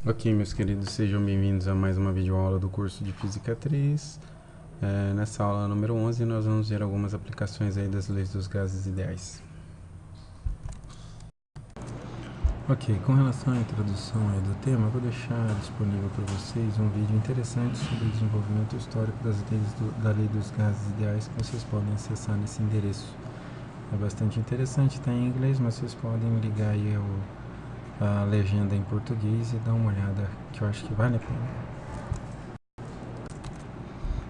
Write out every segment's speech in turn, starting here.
Ok, meus queridos, sejam bem-vindos a mais uma videoaula do curso de Física 3. Nessa aula número 11, nós vamos ver algumas aplicações aí das leis dos gases ideais. Ok, com relação à introdução aí do tema, eu vou deixar disponível para vocês um vídeo interessante sobre o desenvolvimento histórico das leis da lei dos gases ideais, que vocês podem acessar nesse endereço. É bastante interessante, está em inglês, mas vocês podem ligar aí a legenda em português e dar uma olhada, que eu acho que vale a pena.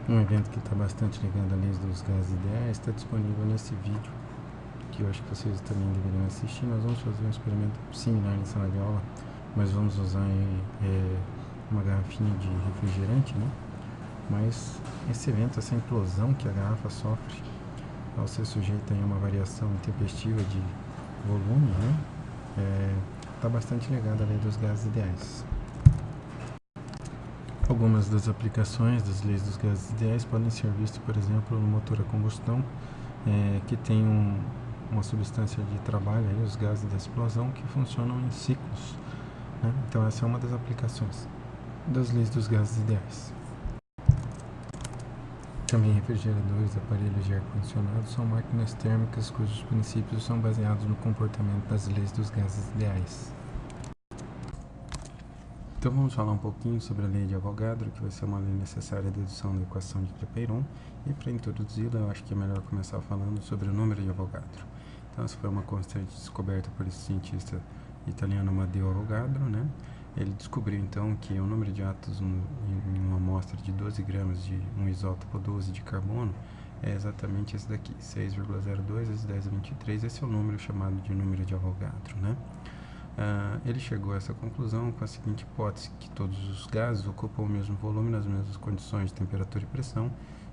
Um evento que está bastante ligado à lei dos gases ideais está disponível nesse vídeo, que eu acho que vocês também deveriam assistir. Nós vamos fazer um experimento similar em sala de aula, mas vamos usar uma garrafinha de refrigerante, né? Mas esse evento, essa implosão que a garrafa sofre ao ser sujeita a uma variação intempestiva de volume, né? Está bastante ligado à lei dos gases ideais. Algumas das aplicações das leis dos gases ideais podem ser vistas, por exemplo, no motor a combustão, que tem uma substância de trabalho, aí, os gases da explosão, que funcionam em ciclos, né? Então essa é uma das aplicações das leis dos gases ideais. Também refrigeradores, aparelhos de ar-condicionado são máquinas térmicas cujos princípios são baseados no comportamento das leis dos gases ideais. Então vamos falar um pouquinho sobre a lei de Avogadro, que vai ser uma lei necessária à dedução da equação de Clapeyron. E para introduzi-la, eu acho que é melhor começar falando sobre o número de Avogadro. Então essa foi uma constante descoberta por esse cientista italiano Amadeo Avogadro, né? Ele descobriu então que o número de átomos em uma amostra de 12 gramas de um isótopo 12 de carbono é exatamente esse daqui, 6,02 vezes 10 a 23. Esse é o número chamado de número de Avogadro, né? Ele chegou a essa conclusão com a seguinte hipótese, que todos os gases ocupam o mesmo volume nas mesmas condições de temperatura e pressão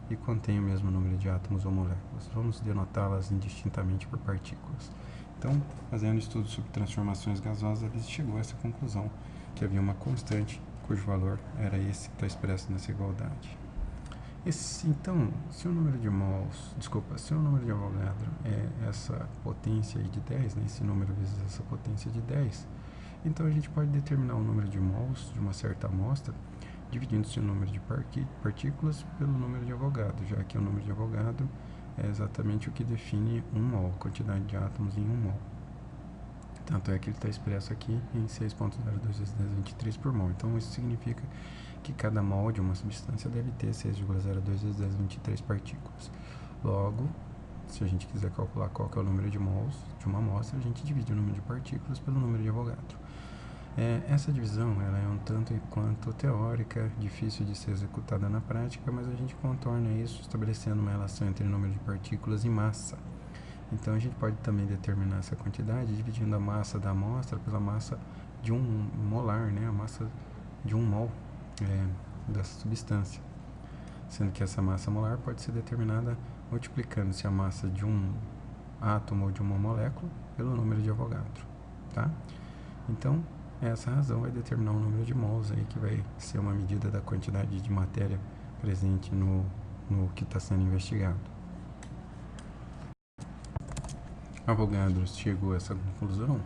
e contêm o mesmo número de átomos ou moléculas. Vamos denotá-las indistintamente por partículas. Então, fazendo estudos sobre transformações gasosas, ele chegou a essa conclusão, que havia uma constante cujo valor era esse que está expresso nessa igualdade. Então, se o número de Avogadro é essa potência aí de 10, né, esse número vezes essa potência de 10, então a gente pode determinar o número de mols de uma certa amostra, dividindo-se o número de partículas pelo número de Avogadro, já que o número de Avogadro é exatamente o que define um mol, a quantidade de átomos em um mol. Tanto é que ele está expresso aqui em 6,02 vezes 10 a 23 por mol. Então, isso significa que cada mol de uma substância deve ter 6,02 vezes 10 a 23 partículas. Logo, se a gente quiser calcular qual que é o número de mols de uma amostra, a gente divide o número de partículas pelo número de Avogadro. Essa divisão ela é um tanto quanto teórica, difícil de ser executada na prática, mas a gente contorna isso estabelecendo uma relação entre o número de partículas e massa. Então, a gente pode também determinar essa quantidade dividindo a massa da amostra pela massa de um molar, né? A massa de um mol dessa substância. Sendo que essa massa molar pode ser determinada multiplicando-se a massa de um átomo ou de uma molécula pelo número de Avogadro, tá? Então, essa razão vai determinar o número de mols aí, que vai ser uma medida da quantidade de matéria presente no que está sendo investigado. Avogadro chegou a essa conclusão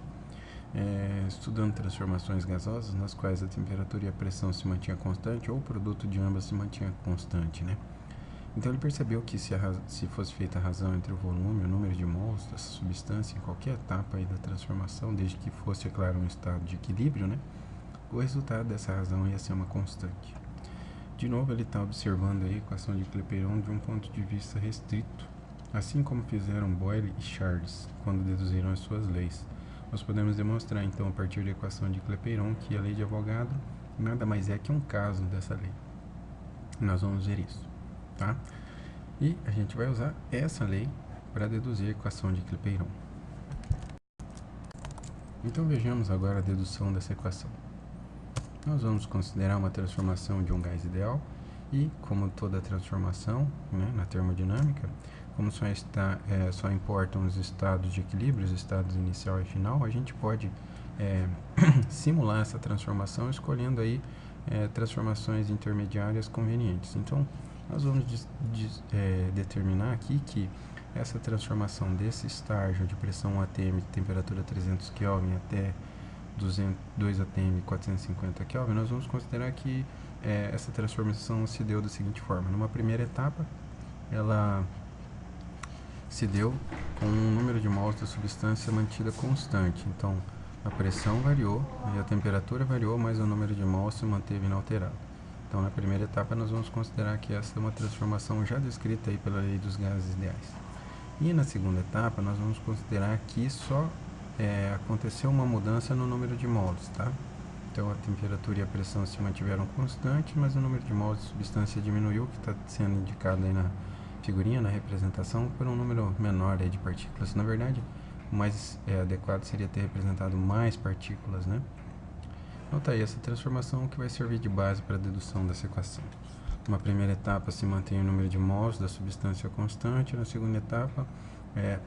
estudando transformações gasosas nas quais a temperatura e a pressão se mantinha constante ou o produto de ambas se mantinha constante, né? Então ele percebeu que se fosse feita a razão entre o volume e o número de mols dessa substância em qualquer etapa aí da transformação, desde que fosse, é claro, um estado de equilíbrio, né? O resultado dessa razão ia ser uma constante. De novo, ele está observando a equação de Clapeyron de um ponto de vista restrito, assim como fizeram Boyle e Charles quando deduziram as suas leis. Nós podemos demonstrar, então, a partir da equação de Clapeyron, que a lei de Avogadro nada mais é que um caso dessa lei. Nós vamos ver isso, tá? E a gente vai usar essa lei para deduzir a equação de Clapeyron. Então, vejamos agora a dedução dessa equação. Nós vamos considerar uma transformação de um gás ideal e, como toda transformação, né, na termodinâmica, como só importam os estados de equilíbrio, os estados inicial e final, a gente pode simular essa transformação escolhendo aí transformações intermediárias convenientes. Então, nós vamos determinar aqui que essa transformação desse estágio de pressão atm de temperatura 300 Kelvin até 2 atm 450 Kelvin, nós vamos considerar que essa transformação se deu da seguinte forma. Numa primeira etapa, ela se deu com um número de mols da substância mantida constante. Então, a pressão variou e a temperatura variou, mas o número de mols se manteve inalterado. Então, na primeira etapa, nós vamos considerar que essa é uma transformação já descrita aí pela lei dos gases ideais. E na segunda etapa, nós vamos considerar que só aconteceu uma mudança no número de mols, tá? Então, a temperatura e a pressão se mantiveram constantes, mas o número de mols de substância diminuiu, que está sendo indicado aí na figurinha, na representação, por um número menor aí de partículas. Na verdade, o mais adequado seria ter representado mais partículas, né? Então tá aí essa transformação que vai servir de base para a dedução dessa equação. Numa primeira etapa se mantém o número de mols da substância constante, na segunda etapa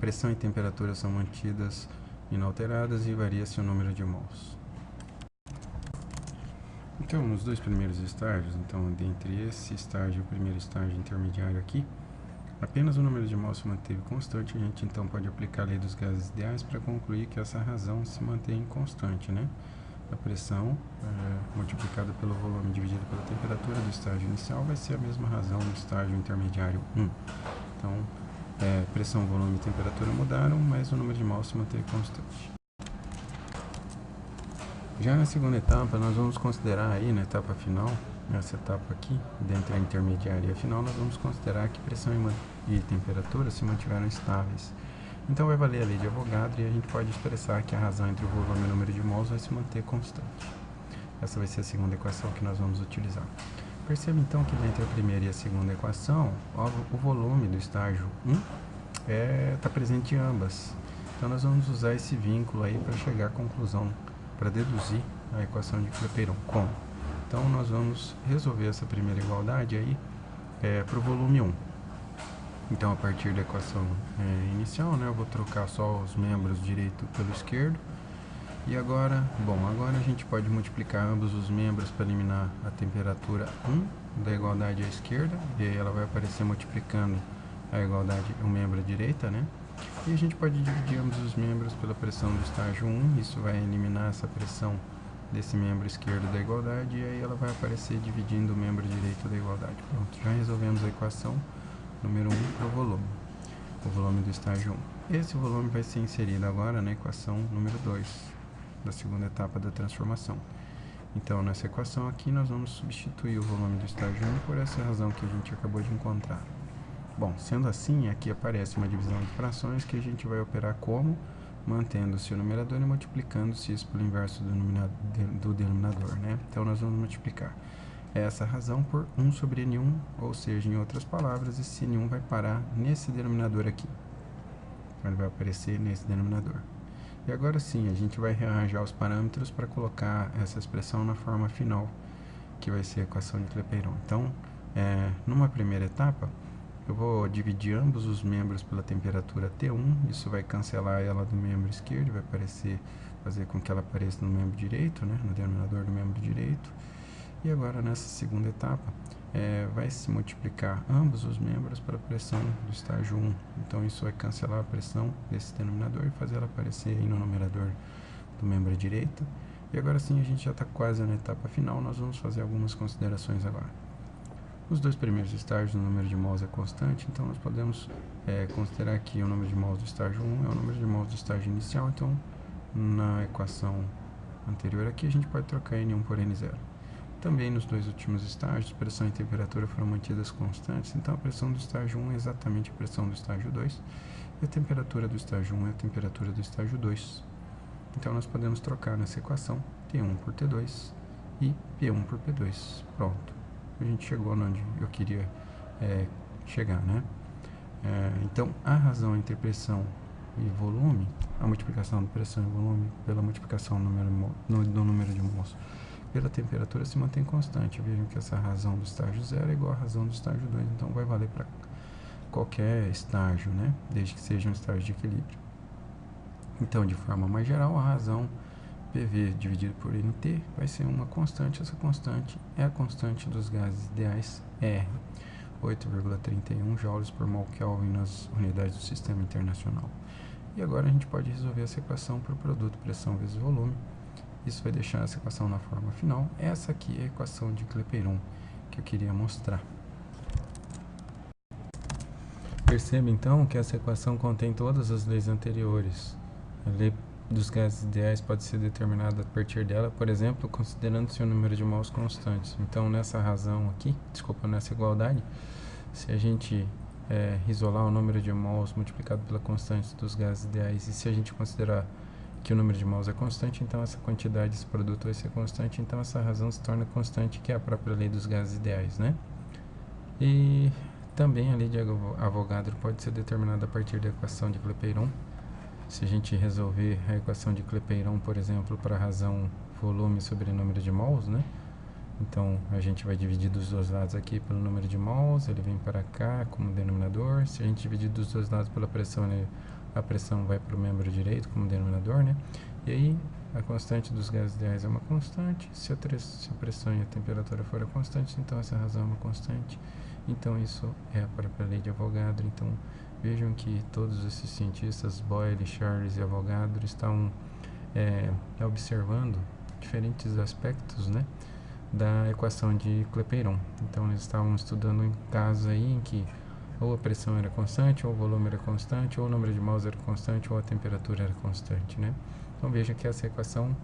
pressão e temperatura são mantidas inalteradas e varia-se o número de mols. Então, nos dois primeiros estágios, então, dentre esse estágio e o primeiro estágio intermediário aqui, apenas o número de mols se manteve constante. A gente então pode aplicar a lei dos gases ideais para concluir que essa razão se mantém constante, né? A pressão multiplicada pelo volume dividido pela temperatura do estágio inicial vai ser a mesma razão no estágio intermediário 1. Então, pressão, volume e temperatura mudaram, mas o número de mols se manteve constante. Já na segunda etapa, nós vamos considerar aí, na etapa final, nessa etapa aqui, dentre a intermediária e a final, nós vamos considerar que pressão e temperatura se mantiveram estáveis. Então vai valer a lei de Avogadro e a gente pode expressar que a razão entre o volume e o número de mols vai se manter constante. Essa vai ser a segunda equação que nós vamos utilizar. Perceba então que entre a primeira e a segunda equação, o volume do estágio 1 está presente em ambas. Então nós vamos usar esse vínculo aí para chegar à conclusão, para deduzir a equação de Clapeyron. Como? Então nós vamos resolver essa primeira igualdade aí para o volume 1. Então, a partir da equação inicial, né, eu vou trocar só os membros direito pelo esquerdo. E agora, agora a gente pode multiplicar ambos os membros para eliminar a temperatura 1 da igualdade à esquerda. E aí ela vai aparecer multiplicando a igualdade, o membro à direita, né? E a gente pode dividir ambos os membros pela pressão do estágio 1. Isso vai eliminar essa pressão desse membro esquerdo da igualdade. E aí ela vai aparecer dividindo o membro direito da igualdade. Pronto, já resolvemos a equação número 1 para o volume do estágio 1. Esse volume vai ser inserido agora na equação número 2 da segunda etapa da transformação. Então, nessa equação aqui, nós vamos substituir o volume do estágio 1 por essa razão que a gente acabou de encontrar. Bom, sendo assim, aqui aparece uma divisão de frações que a gente vai operar como? Mantendo-se o numerador e multiplicando-se isso pelo inverso do denominador, né? Então, nós vamos multiplicar essa razão por 1 sobre N1, ou seja, em outras palavras, esse N1 vai parar nesse denominador aqui. Ele vai aparecer nesse denominador. E agora sim, a gente vai rearranjar os parâmetros para colocar essa expressão na forma final, que vai ser a equação de Clapeyron. Então, numa primeira etapa, eu vou dividir ambos os membros pela temperatura T1, isso vai cancelar ela do membro esquerdo, vai fazer com que ela apareça no membro direito, né, no denominador do membro direito. E agora, nessa segunda etapa, vai se multiplicar ambos os membros para a pressão do estágio 1. Então, isso vai cancelar a pressão desse denominador e fazer ela aparecer aí no numerador do membro direito. E agora sim, a gente já está quase na etapa final, nós vamos fazer algumas considerações agora. Os dois primeiros estágios, o número de mols é constante, então nós podemos considerar que o número de mols do estágio 1 é o número de mols do estágio inicial. Então, na equação anterior aqui, a gente pode trocar N1 por N0. Também nos dois últimos estágios, pressão e temperatura foram mantidas constantes, então a pressão do estágio 1 é exatamente a pressão do estágio 2, e a temperatura do estágio 1 é a temperatura do estágio 2. Então nós podemos trocar nessa equação T1 por T2 e P1 por P2. Pronto, a gente chegou onde eu queria chegar, né? Então a razão entre pressão e volume, a multiplicação de pressão e volume pela multiplicação do número de mols pela temperatura se mantém constante. Vejam que essa razão do estágio 0 é igual à razão do estágio 2, então vai valer para qualquer estágio, né? Desde que seja um estágio de equilíbrio. Então, de forma mais geral, a razão PV dividido por NT vai ser uma constante. Essa constante é a constante dos gases ideais R, 8,31 joules por mol Kelvin nas unidades do Sistema Internacional. E agora a gente pode resolver essa equação para o produto pressão vezes volume. Isso vai deixar essa equação na forma final. Essa aqui é a equação de Clapeyron que eu queria mostrar. Perceba então que essa equação contém todas as leis anteriores. A lei dos gases ideais pode ser determinada a partir dela, por exemplo, considerando-se o número de mols constantes. Então, nessa razão aqui, nessa igualdade, se a gente isolar o número de mols multiplicado pela constante dos gases ideais, e se a gente considerar que o número de mols é constante, então essa quantidade, esse produto vai ser constante, então essa razão se torna constante, que é a própria lei dos gases ideais, né? E também a lei de Avogadro pode ser determinada a partir da equação de Clapeyron. Se a gente resolver a equação de Clapeyron, por exemplo, para a razão volume sobre número de mols, né? Então, a gente vai dividir dos dois lados aqui pelo número de mols, ele vem para cá como denominador. Se a gente dividir dos dois lados pela pressão, a pressão vai para o membro direito como denominador, né? E aí, a constante dos gases ideais é uma constante. Se a pressão e a temperatura forem constantes, então essa razão é uma constante. Então, isso é a própria lei de Avogadro. Então, vejam que todos esses cientistas, Boyle, Charles e Avogadro, estão observando diferentes aspectos, né, da equação de Clapeyron. Então, eles estavam estudando em casos aí em que ou a pressão era constante, ou o volume era constante, ou o número de mols era constante, ou a temperatura era constante, né? Então, veja que essa equação,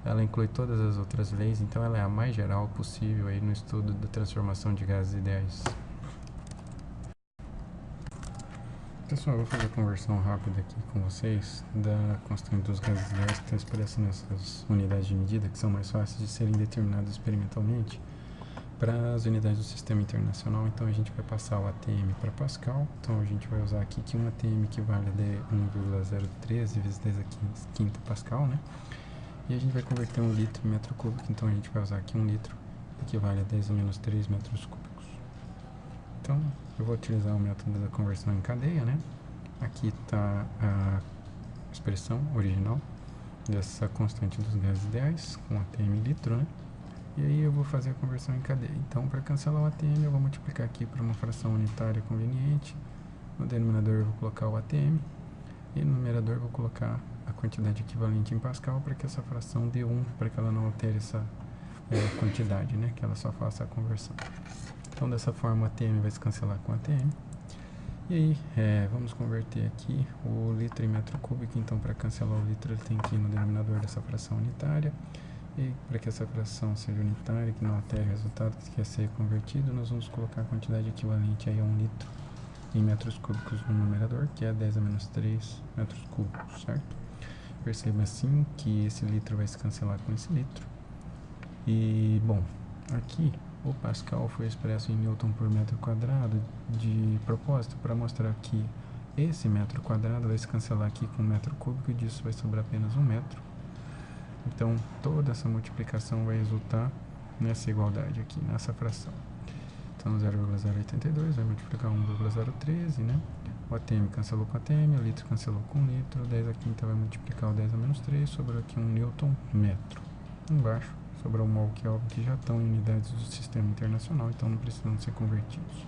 ela inclui todas as outras leis, então ela é a mais geral possível aí no estudo da transformação de gases ideais. Pessoal, eu vou fazer a conversão rápida aqui com vocês da constante dos gases ideais que está expressa nessas unidades de medida, que são mais fáceis de serem determinadas experimentalmente, para as unidades do sistema internacional. Então a gente vai passar o ATM para Pascal. Então a gente vai usar aqui que um ATM equivale a 1,013 vezes 10 a quinta Pascal, né? E a gente vai converter 1 litro em metro cúbico. Então a gente vai usar aqui 1 litro equivale a 10 a menos 3 metros cúbicos. Então eu vou utilizar o método da conversão em cadeia, né? Aqui está a expressão original dessa constante dos gases ideais com ATM litro, né? E aí eu vou fazer a conversão em cadeia. Então, para cancelar o ATM, eu vou multiplicar aqui por uma fração unitária conveniente. No denominador eu vou colocar o ATM. E no numerador eu vou colocar a quantidade equivalente em Pascal para que essa fração dê 1, para que ela não altere essa quantidade, né? Que ela só faça a conversão. Então, dessa forma, o ATM vai se cancelar com o ATM. E aí, vamos converter aqui o litro em metro cúbico. Então, para cancelar o litro, ele tem que ir no denominador dessa fração unitária. E para que essa fração seja unitária, que não altere o resultado que quer ser convertido, nós vamos colocar a quantidade equivalente aí a 1 litro em metros cúbicos no numerador, que é 10 a menos 3 metros cúbicos, certo? Perceba assim que esse litro vai se cancelar com esse litro. E, bom, aqui o Pascal foi expresso em Newton por metro quadrado de propósito para mostrar que esse metro quadrado vai se cancelar aqui com metro cúbico e disso vai sobrar apenas 1 metro. Então, toda essa multiplicação vai resultar nessa igualdade aqui, nessa fração. Então, 0,082 vai multiplicar 1,013, né? O ATM cancelou com ATM, o litro cancelou com litro, 10 a quinta vai multiplicar o 10 a menos 3, sobrou aqui 1 newton metro. Embaixo, sobrou o mol, que é óbvio que já estão em unidades do sistema internacional, então não precisam ser convertidos.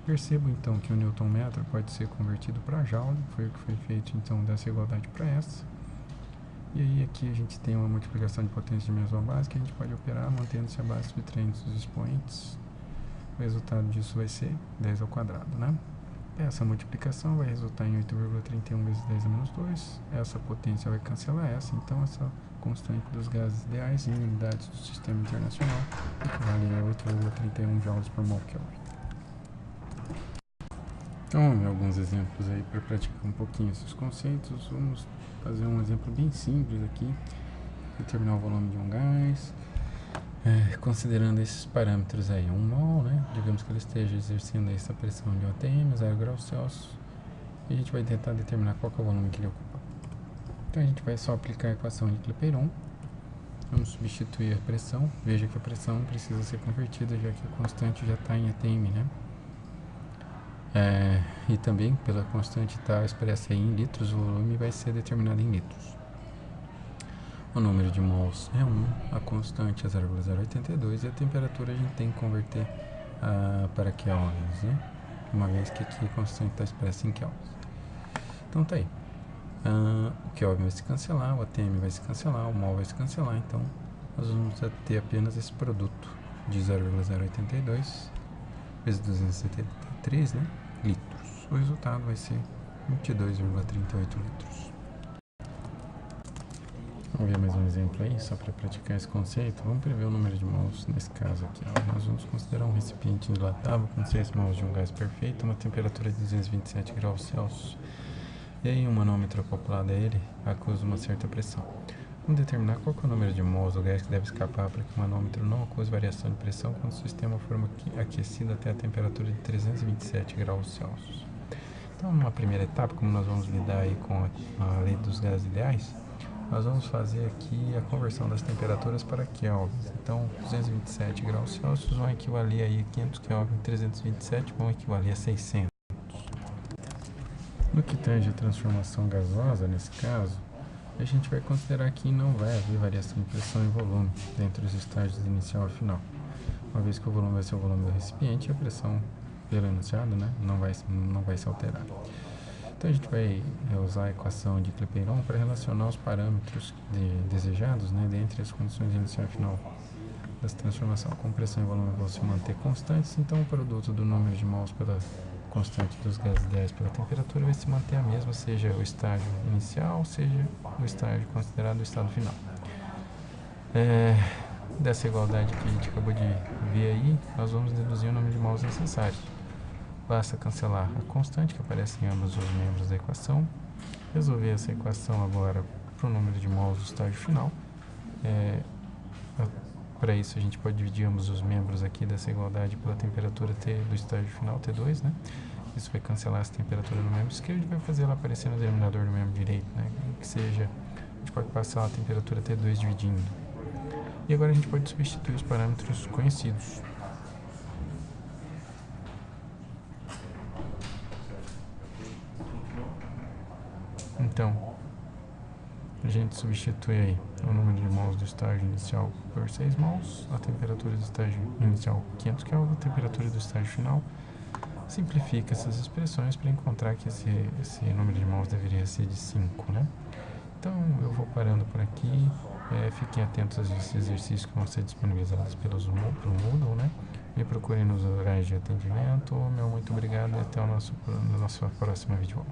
Percebo, então, que o newton metro pode ser convertido para joule, foi o que foi feito, então, dessa igualdade para essa. E aí aqui a gente tem uma multiplicação de potência de mesma base que a gente pode operar mantendo-se a base subtraindo os expoentes. O resultado disso vai ser 10 ao quadrado, né? Essa multiplicação vai resultar em 8,31 vezes 10 a menos 2. Essa potência vai cancelar essa, então essa constante dos gases ideais em unidades do sistema internacional equivale a 8,31 joules por mol Kelvin. Então, alguns exemplos aí para praticar um pouquinho esses conceitos. Vamos fazer um exemplo bem simples aqui. Determinar o volume de um gás, considerando esses parâmetros aí. 1 mol, né? Digamos que ele esteja exercendo essa pressão de 1 atm, 0 graus Celsius. E a gente vai tentar determinar qual que é o volume que ele ocupa. Então, a gente vai só aplicar a equação de Clapeyron. Vamos substituir a pressão. Veja que a pressão precisa ser convertida, já que a constante já está em atm, né? E também, pela constante estar expressa em litros, o volume vai ser determinado em litros. O número de mols é 1, a constante é 0,082 e a temperatura a gente tem que converter para kelvins, né? Uma vez que aqui a constante está expressa em kelvins. Então tá aí. o Kelvin vai se cancelar, o ATM vai se cancelar, o mol vai se cancelar, então nós vamos ter apenas esse produto de 0,082 vezes 273, né, litros. O resultado vai ser 22,38 litros. Vamos ver mais um exemplo aí, só para praticar esse conceito. Vamos prever o número de mols nesse caso aqui. Ó. Nós vamos considerar um recipiente indilatável com 6 mols de um gás perfeito, uma temperatura de 227 graus Celsius. E aí um manômetro acoplado a ele acusa uma certa pressão. Vamos determinar qual que é o número de mols do gás que deve escapar para que o manômetro não acuse variação de pressão quando o sistema for aquecido até a temperatura de 327 graus Celsius. Então, numa primeira etapa, como nós vamos lidar aí com a lei dos gases ideais, nós vamos fazer aqui a conversão das temperaturas para kelvins. Então, 227 graus Celsius vão equivaler aí a 500 kelvin, 327 vão equivaler a 600. No que tange a transformação gasosa, nesse caso, a gente vai considerar que não vai haver variação de pressão e volume entre os estágios inicial e final. Uma vez que o volume vai ser o volume do recipiente, a pressão, pelo enunciado, né, não vai se alterar. Então a gente vai usar a equação de Clapeyron para relacionar os parâmetros desejados, né, dentre as condições inicial e final dessa transformação. Como pressão e volume vão se manter constantes, então o produto do número de mols pela constante dos gases ideais pela temperatura vai se manter a mesma, seja o estágio inicial, seja o estágio considerado o estado final. Dessa igualdade que a gente acabou de ver aí, nós vamos deduzir o número de mols necessários. Basta cancelar a constante que aparece em ambos os membros da equação, resolver essa equação agora para o número de mols do estágio final. Para isso a gente pode dividir ambos os membros aqui dessa igualdade pela temperatura T do estágio final, T2, né? Isso vai cancelar essa temperatura no membro esquerdo e vai fazer ela aparecer no denominador do membro direito, né? Que seja, a gente pode passar a temperatura T2 dividindo. E agora a gente pode substituir os parâmetros conhecidos. Então, a gente substitui aí o número de mols do estágio inicial por 6 mols, a temperatura do estágio inicial 500 Kelvin, a temperatura do estágio final. Simplifica essas expressões para encontrar que esse número de mols deveria ser de 5, né? Então, eu vou parando por aqui. Fiquem atentos a esses exercícios que vão ser disponibilizados pelo Moodle, né? Me procurem nos horários de atendimento. Meu muito obrigado e até a nossa próxima videoaula.